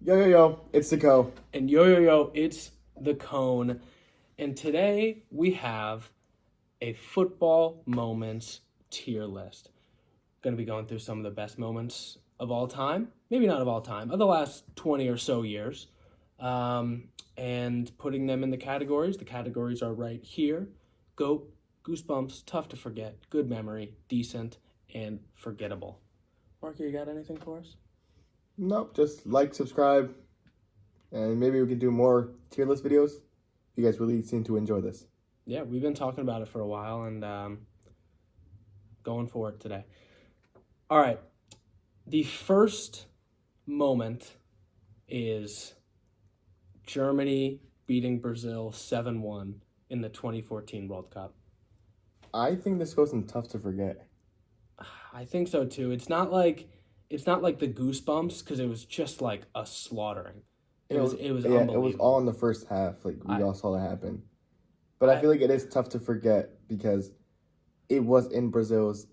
Yo, yo, yo, it's the Co. And yo, it's the Cone. And today we have a football moments tier list. Going to be going through some of the best moments of all time. Maybe not of all time, of the last 20 or so years. And putting them in the categories. The categories are right here: GOAT, Goosebumps, Tough to Forget, Good Memory, Decent, and Forgettable. Mark, you got anything for us? Nope, just like, subscribe, and maybe we can do more tier list videos. You guys really seem to enjoy this. Yeah, we've been talking about it for a while and going for it today. All right. The first moment is Germany beating Brazil 7-1 in the 2014 World Cup. I think this goes in tough to forget. I think so too. It's not like the Goosebumps because it was just like a slaughtering. It was Yeah, it was all unbelievable. in the first half. Like we I all saw that happen. But I I feel like it is tough to forget because it was in Brazil's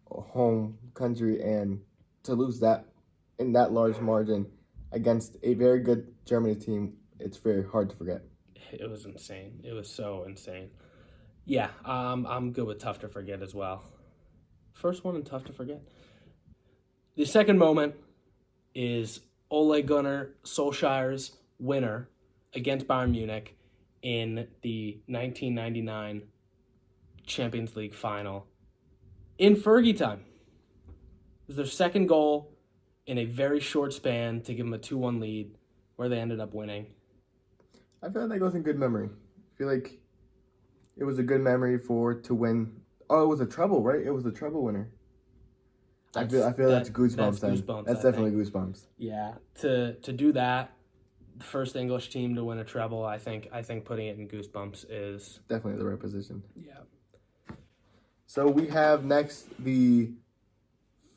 home country, and to lose that in that large margin against a very good Germany team, it's very hard to forget. it was insane. It was so insane. Yeah, I'm good with tough to forget as well. First one and tough to forget. The second moment is Ole Gunnar Solskjaer's winner against Bayern Munich in the 1999 Champions League final in Fergie time. It was their second goal in a very short span to give them a 2-1 lead where they ended up winning. I feel like that goes in good memory. I feel like it was a good memory for to win. Oh, it was a treble, right? It was a treble winner. I feel that's That's goosebumps then. Goosebumps, That's I definitely think. goosebumps. Yeah, to do that, the first English team to win a treble, I think putting it in Goosebumps is Definitely the right position. yeah. So we have next the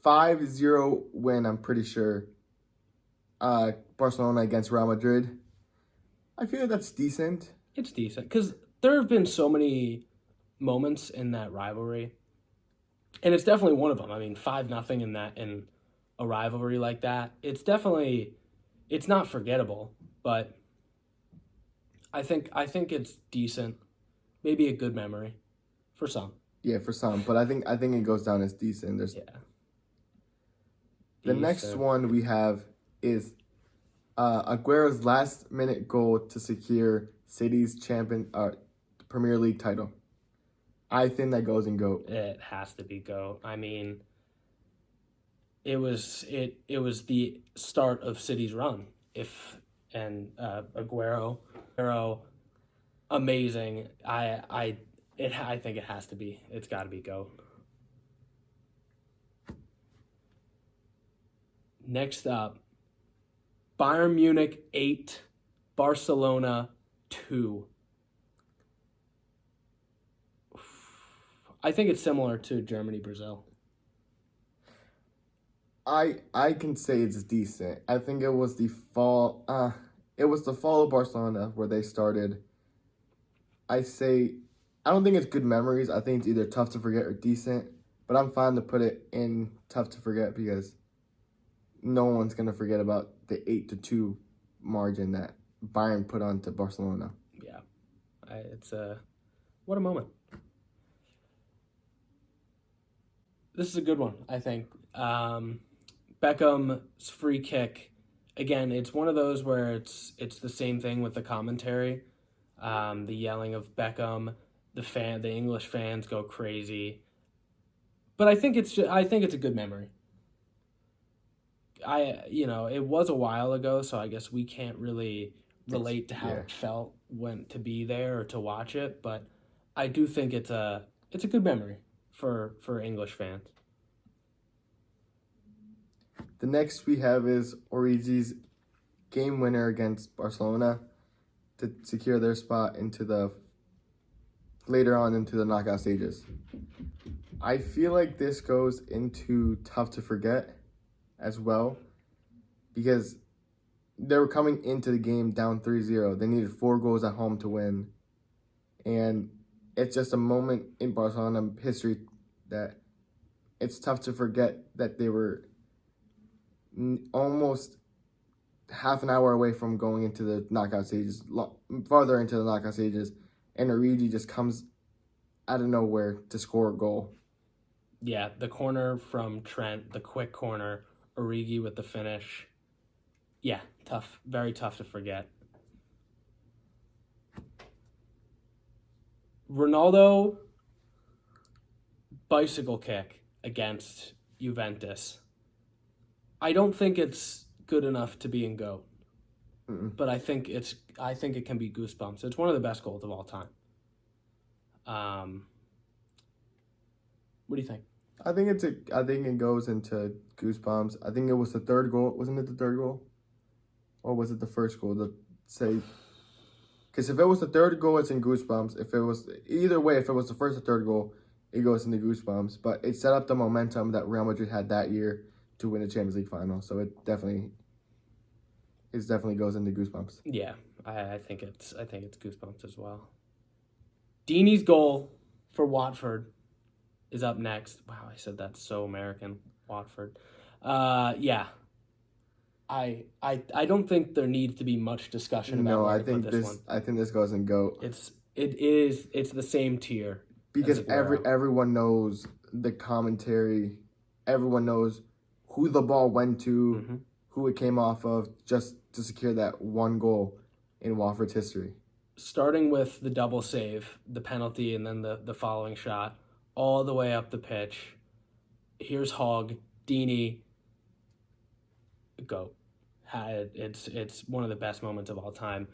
5-0 win, I'm pretty sure. Barcelona against Real Madrid. I feel like that's decent. It's decent because there have been so many moments in that rivalry, and it's definitely one of them. I mean, 5-0 in a rivalry like that. It's not forgettable, but I think it's decent. Maybe a good memory for some. Yeah, for some, but I think it goes down as decent. There's Yeah, the next decent. one we have is Aguero's last minute goal to secure City's Premier League title. I think that goes in GOAT. It has to be go. I mean, it was the start of City's run. If and Aguero, amazing. I think it has to be. It's got to be go. Next up, Bayern Munich 8, Barcelona 2. I think it's similar to Germany Brazil. I can say it's decent. I think it was the fall. It was the fall of Barcelona where they started. I say, I don't think it's good memories. I think it's either tough to forget or decent. But I'm fine to put it in tough to forget because no one's gonna forget about the 8-2 margin that Bayern put onto Barcelona. Yeah, it's a what a moment. This is a good one, I think. Beckham's free kick. Again, it's one of those where it's the same thing with the commentary. The yelling of Beckham, the English fans go crazy. But I think it's a good memory. It was a while ago, so I guess we can't really It's relate to how yeah. it felt when to be there or to watch it, but I do think it's a good memory for English fans. The next we have is Origi's game winner against Barcelona to secure their spot into the later on into the knockout stages. I feel like this goes into tough to forget as well because they were coming into the game down 3-0. They needed 4 goals at home to win. And it's just a moment in Barcelona history that it's tough to forget that they were almost half an hour away from going into the knockout stages, farther into the knockout stages, and Origi just comes out of nowhere to score a goal. Yeah, the corner from Trent, the quick corner, Origi with the finish. Yeah, tough, very tough to forget. Ronaldo bicycle kick against Juventus. I don't think it's good enough to be in GOAT, but I think it can be goosebumps. It's one of the best goals of all time. What do you think? I think it goes into goosebumps. I think it was the third goal. Wasn't it the third goal? Or was it the first goal? Because if it was the third goal, it's in goosebumps. If it was either way, if it was the first or third goal, it goes into goosebumps. But it set up the momentum that Real Madrid had that year to win the Champions League final. So it definitely goes into goosebumps. Yeah, I think it's goosebumps as well. Deeney's goal for Watford is up next. Wow, I said that so American. Watford. Yeah. I don't think there needs to be much discussion about No, where I to think put this one. I think this goes in GOAT. It's the same tier. Because as Aguero. everyone knows the commentary, everyone knows who the ball went to, who it came off of, just to secure that one goal in Watford's history. Starting with the double save, the penalty, and then the following shot, all the way up the pitch. Here's Hogg, Deeney, GOAT. It's one of the best moments of all time.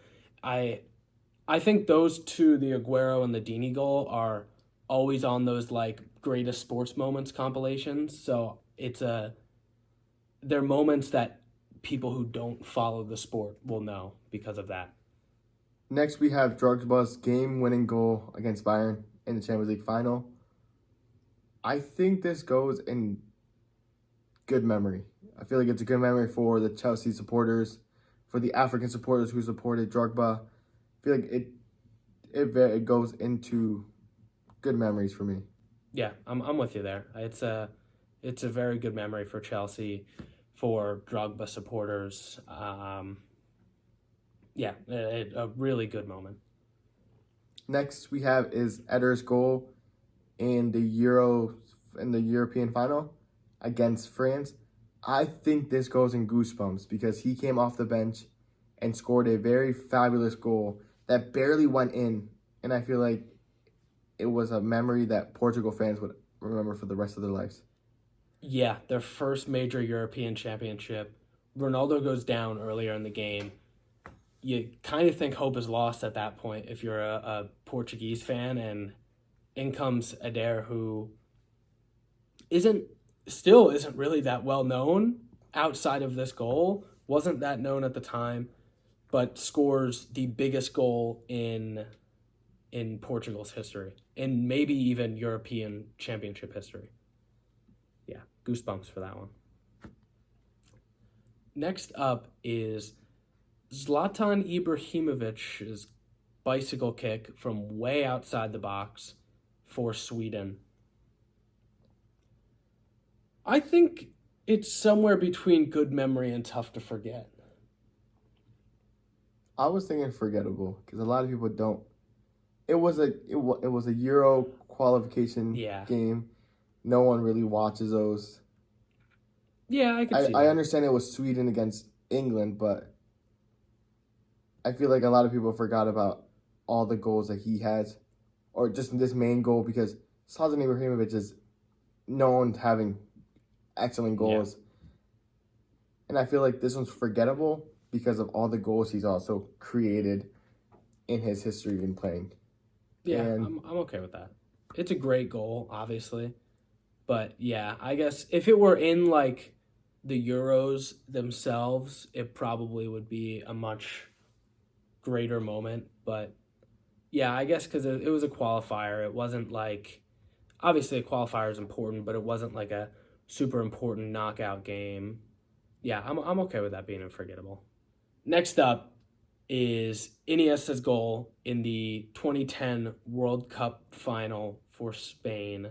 I think those two, the Aguero and the Deeney goal, are always on those like greatest sports moments compilations. So they're moments that people who don't follow the sport will know because of that. Next, we have Drogba's game-winning goal against Bayern in the Champions League final. I think this goes in good memory. I feel like it's a good memory for the Chelsea supporters, for the African supporters who supported Drogba. I feel like it goes into good memories for me. Yeah, I'm with you there. It's a very good memory for Chelsea, for Drogba supporters. Yeah, a really good moment. Next we have is Eder's goal in the European final against France. I think this goes in goosebumps because he came off the bench and scored a very fabulous goal that barely went in, and I feel like it was a memory that Portugal fans would remember for the rest of their lives. Yeah, their first major European championship. Ronaldo goes down earlier in the game. You kind of think hope is lost at that point if you're a Portuguese fan, and in comes Eder, who isn't really that well known outside of this goal. Wasn't that known at the time, but scores the biggest goal in Portugal's history, and maybe even European Championship history. Yeah, goosebumps for that one. Next up is Zlatan Ibrahimovic's bicycle kick from way outside the box for Sweden. I think it's somewhere between good memory and tough to forget. I was thinking forgettable because a lot of people don't. It was a Euro qualification game. No one really watches those. Yeah, I can see that. I understand it was Sweden against England, but I feel like a lot of people forgot about all the goals that he has, or just this main goal, because Zlatan Ibrahimovic is known to having excellent goals. Yeah. And I feel like this one's forgettable because of all the goals he's also created in his history in playing. Yeah, I'm okay with that. It's a great goal, obviously. But yeah, I guess if it were in like the Euros themselves, it probably would be a much greater moment. But yeah, I guess because it was a qualifier. It wasn't like, obviously a qualifier is important, but it wasn't like a super important knockout game. Yeah, I'm okay with that being unforgettable. Next up is Iniesta's goal in the 2010 World Cup final for Spain.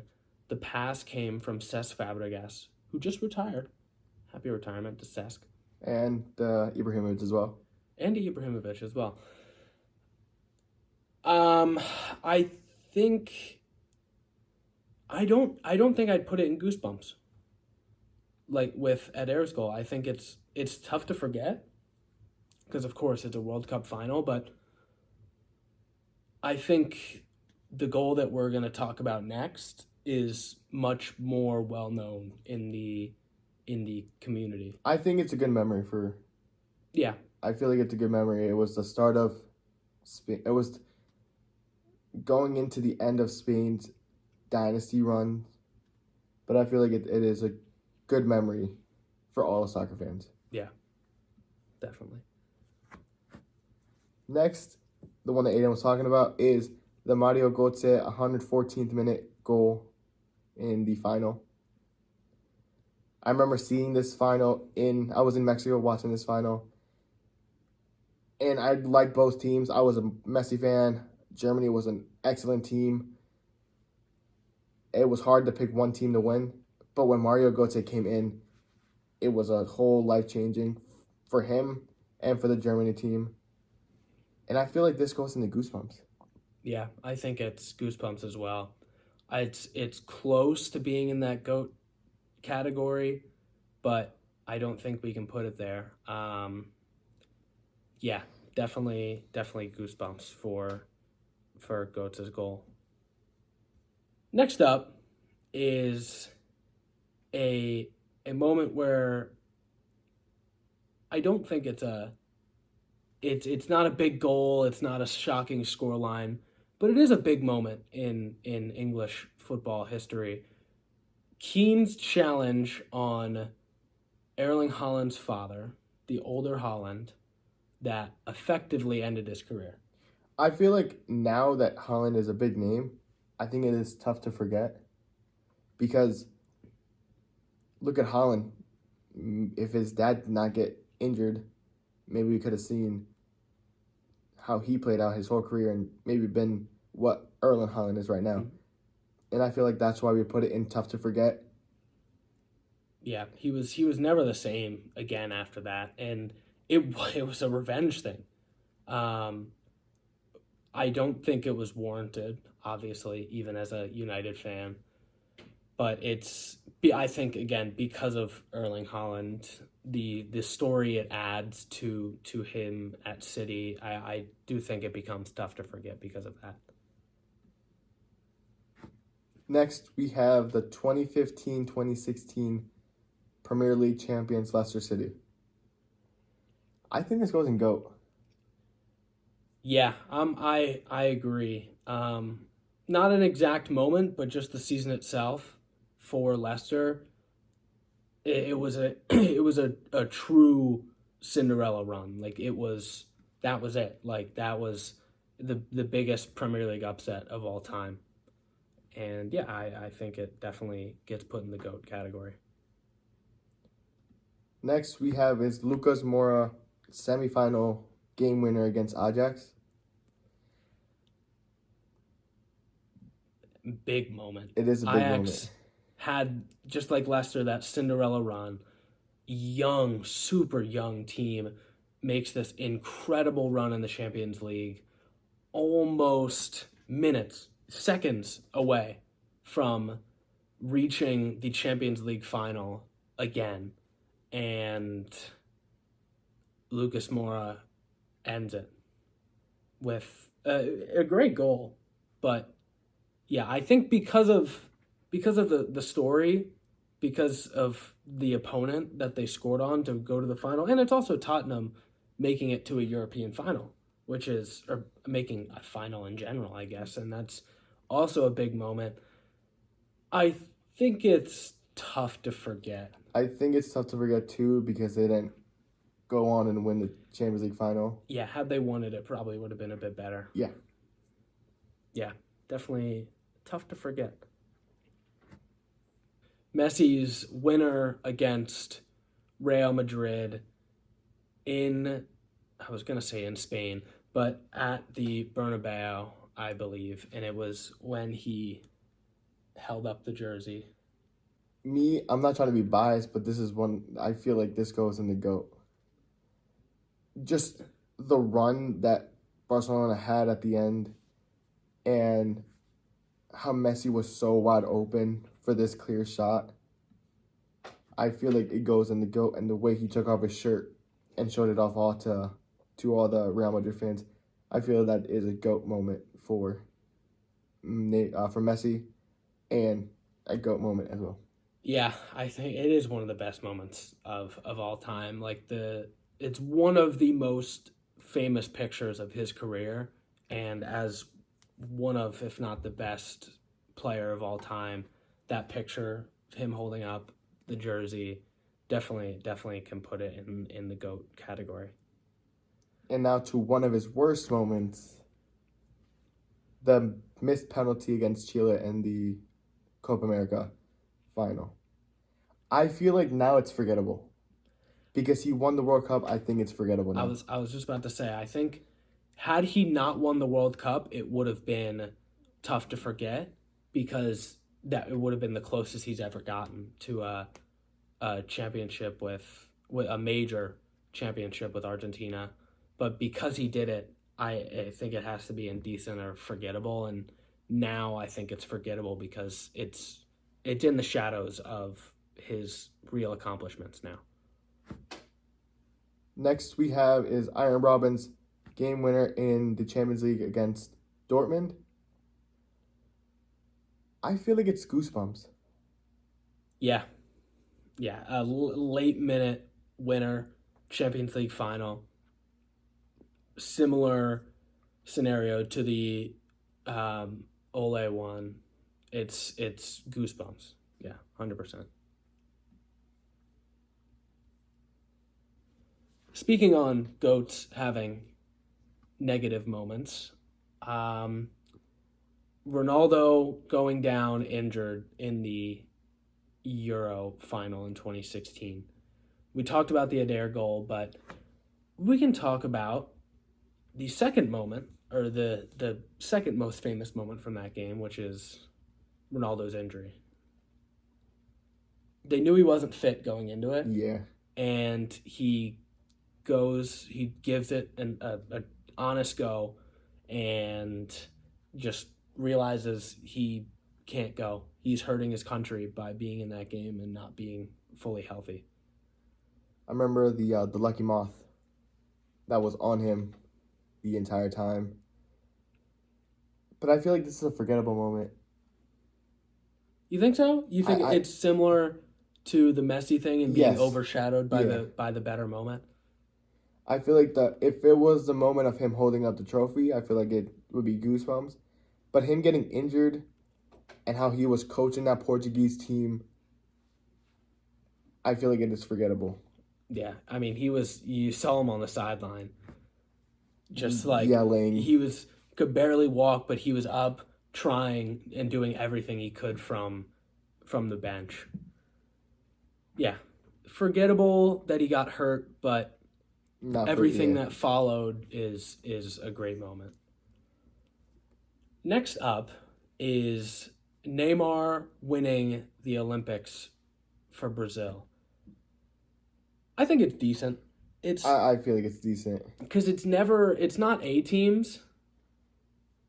The pass came from Cesc Fabregas, who just retired. Happy retirement to Cesc. And Ibrahimovic as well. Andy Ibrahimovic as well. Um, I think I don't think I'd put it in Goosebumps. Like with Adair's goal, I think it's tough to forget because of course it's a World Cup final, but I think the goal that we're going to talk about next is much more well known in the community. I think it's a good memory for. Yeah. I feel like it's a good memory. It was the start of Spain. It was going into the end of Spain's dynasty run, but I feel like it is a good memory for all soccer fans. Yeah. Definitely. Next, the one that Aidan was talking about is the Mario Götze 114th minute goal in the final. I remember seeing this final I was in Mexico watching this final. And I liked both teams. I was a Messi fan. Germany was an excellent team. It was hard to pick one team to win. But when Mario Götze came in, it was a whole life-changing for him and for the Germany team. And I feel like this goes into Goosebumps. Yeah, I think it's Goosebumps as well. It's close to being in that GOAT category, but I don't think we can put it there. Yeah, definitely Goosebumps for Goats's goal. Next up is a moment where I don't think it's not a big goal, it's not a shocking scoreline, but it is a big moment in English football history. Keane's challenge on Erling Haaland's father, the older Haaland, that effectively ended his career. I feel like now that Haaland is a big name, I think it is tough to forget. Because look at Haaland. If his dad did not get injured, maybe we could have seen how he played out his whole career and maybe been what Erling Haaland is right now. Mm-hmm. And I feel like that's why we put it in tough to forget. Yeah, he was never the same again after that, and it was a revenge thing. Um, I don't think it was warranted, obviously, even as a United fan. But I think again because of Erling Haaland, the story it adds to him at City, I do think it becomes tough to forget because of that. Next, we have the 2015-2016 Premier League champions Leicester City. I think this goes in GOAT. Yeah, I agree. Not an exact moment, but just the season itself for Leicester, it was a it was a true Cinderella run. Like that was it. Like that was the biggest Premier League upset of all time. And yeah, I think it definitely gets put in the GOAT category. Next, we have is Lucas Moura semifinal game winner against Ajax. Big moment. It is a big Ajax moment. had, just like Leicester, that Cinderella run. Young, super young team makes this incredible run in the Champions League, almost seconds away from reaching the Champions League final again. And Lucas Moura ends it with a great goal. But yeah, I think because of the story, because of the opponent that they scored on to go to the final, and it's also Tottenham making it to a European final, or making a final in general, I guess, and that's also a big moment. I think it's tough to forget. I think it's tough to forget too because they didn't go on and win the Champions League final. Yeah, had they won it, it probably would have been a bit better. Yeah. Yeah, definitely tough to forget. Messi's winner against Real Madrid I was going to say in Spain, but at the Bernabeu, I believe, and it was when he held up the jersey. I'm not trying to be biased, but this is one, I feel like this goes in the GOAT. just the run that Barcelona had at the end and how Messi was so wide open for this clear shot. I feel like it goes in the GOAT, and the way he took off his shirt and showed it off all to all the Real Madrid fans. I feel that is a GOAT moment for Messi, and a GOAT moment as well. Yeah, I think it is one of the best moments of all time. It's one of the most famous pictures of his career, and as one of, if not the best player of all time, that picture, him holding up the jersey, definitely can put it in the GOAT category. And now to one of his worst moments, the missed penalty against Chile in the Copa America final. I feel like now it's forgettable. Because he won the World Cup, I think it's forgettable now. I was just about to say, I think had he not won the World Cup, it would have been tough to forget because that it would have been the closest he's ever gotten to a championship with a major championship with Argentina. But because he did it, I think it has to be indecent or forgettable. And now I think it's forgettable because it's in the shadows of his real accomplishments now. Next we have is Iron Robin's game winner in the Champions League against Dortmund. I feel like it's goosebumps. Yeah, a late minute winner, Champions League final. Similar scenario to the Ole one. It's goosebumps. Yeah, 100%. Speaking on GOATs having negative moments, Ronaldo going down injured in the Euro final in 2016. We talked about the Adair goal, but we can talk about the second moment, or the second most famous moment from that game, which is Ronaldo's injury. They knew he wasn't fit going into it. Yeah. And he gives it an honest go and just realizes he can't go. He's hurting his country by being in that game and not being fully healthy. I remember the lucky moth that was on him the entire time. But I feel like this is a forgettable moment. You think so? You think it's similar to the Messi thing and being overshadowed by the better moment? I feel like if it was the moment of him holding up the trophy, I feel like it would be goosebumps. But him getting injured and how he was coaching that Portuguese team, I feel like it is forgettable. Yeah, I mean, you saw him on the sideline, just like yelling. He could barely walk, but he was up trying and doing everything he could from the bench. Yeah, forgettable that he got hurt, but everything that followed is a great moment. Next up is Neymar winning the Olympics for Brazil. I think it's decent. I feel like it's decent. Because it's not A teams,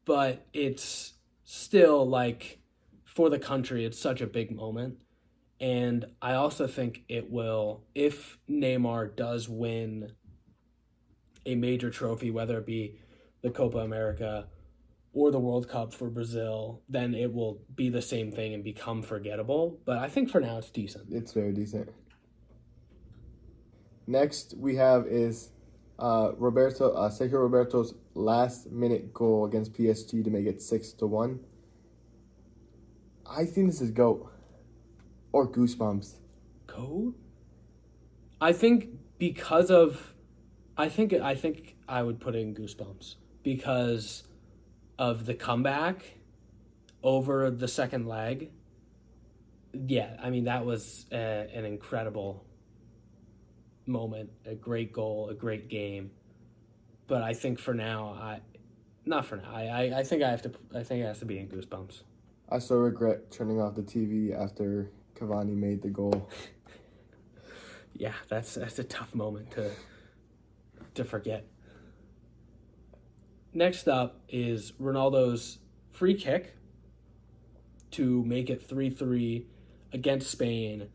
but it's still like for the country, it's such a big moment. And I also think it will, if Neymar does win a major trophy, whether it be the Copa America or the World Cup for Brazil, then it will be the same thing and become forgettable. But I think for now it's decent. It's very decent. Next we have is Sergio Roberto's last-minute goal against PSG to make it 6-1. I think this is GOAT or goosebumps. GOAT? I think because of, I think I would put in goosebumps because of the comeback over the second leg. Yeah, I mean that was an incredible moment, a great goal, a great game. But I think for now, I think it has to be in goosebumps. I so regret turning off the TV after Cavani made the goal. Yeah, that's a tough moment to to forget. Next up is Ronaldo's free kick to make it 3-3 against Spain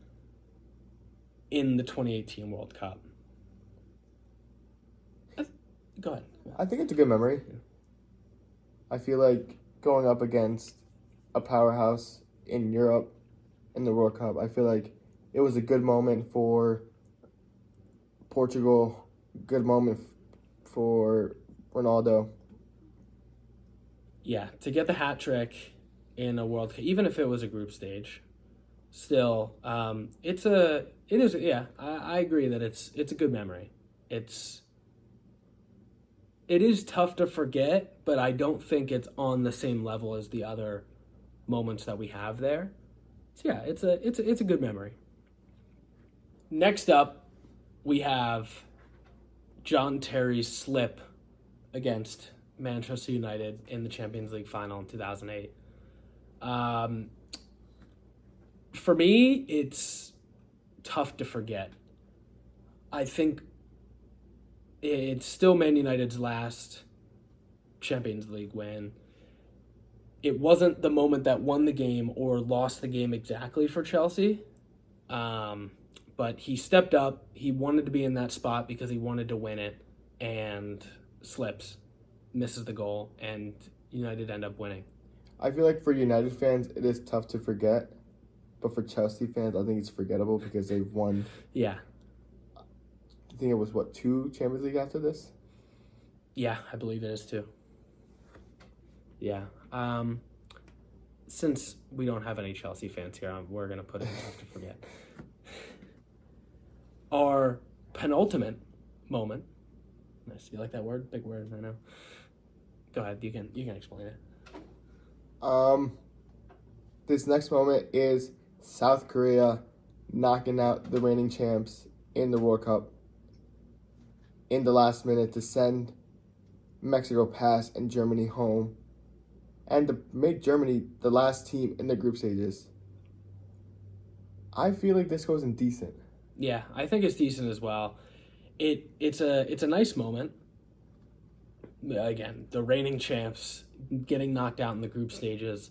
in the 2018 World Cup. Go ahead. I think it's a good memory. I feel like going up against a powerhouse in Europe in the World Cup, I feel like it was a good moment for Portugal, good moment for Ronaldo. Yeah, to get the hat trick in a World Cup, even if it was a group stage, still, I agree that it's a good memory. It is tough to forget, but I don't think it's on the same level as the other moments that we have there. So yeah, it's a good memory. Next up, we have John Terry's slip against Manchester United in the Champions League final in 2008. For me, it's tough to forget. I think it's still Man United's last Champions League win. It wasn't the moment that won the game or lost the game exactly for Chelsea. But he stepped up. He wanted to be in that spot because he wanted to win it, and slips, misses the goal, and United end up winning. I feel like for United fans, it is tough to forget. But for Chelsea fans, I think it's forgettable because they've won. Yeah. I think it was, 2 Champions League after this? Yeah, I believe it is too. Yeah. Since we don't have any Chelsea fans here, we're going to put it tough to forget. Our penultimate moment. Nice. You like that word? Big word, I know. Go ahead. You can explain it. This next moment is South Korea knocking out the reigning champs in the World Cup in the last minute to send Mexico past and Germany home, and to make Germany the last team in the group stages. I feel like this goes in decent. Yeah, I think it's decent as well. It's a nice moment. Again, the reigning champs getting knocked out in the group stages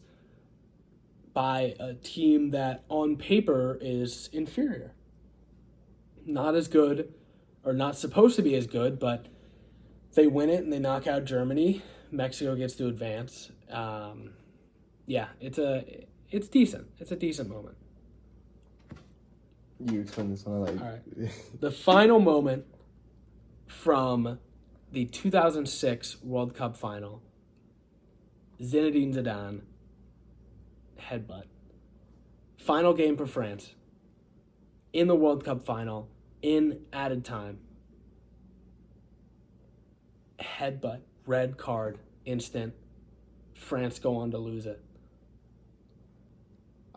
by a team that on paper is inferior. Not as good, or not supposed to be as good, but they win it and they knock out Germany. Mexico gets to advance. Yeah, it's decent. It's a decent moment. You explain this one. All right. The final moment from the 2006 World Cup final, Zinedine Zidane, headbutt. Final game for France in the World Cup final in added time. Headbutt, red card, instant. France go on to lose it.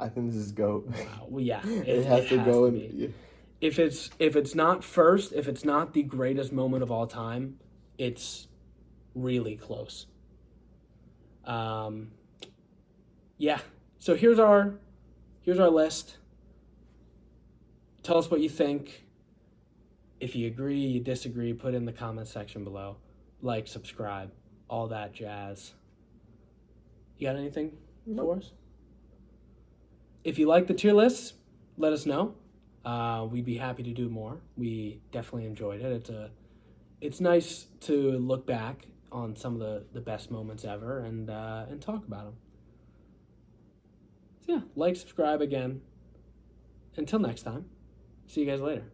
I think this is GOAT. Wow. Well, yeah, it has to go. Yeah. If it's not first, if it's not the greatest moment of all time, it's really close. Yeah. So here's our list. Tell us what you think. If you agree, you disagree, put in the comment section below. Like, subscribe, all that jazz. You got anything for us? If you like the tier lists, let us know. We'd be happy to do more. We definitely enjoyed it. It's nice to look back on some of the best moments ever and talk about them. So yeah, like, subscribe again. Until next time, see you guys later.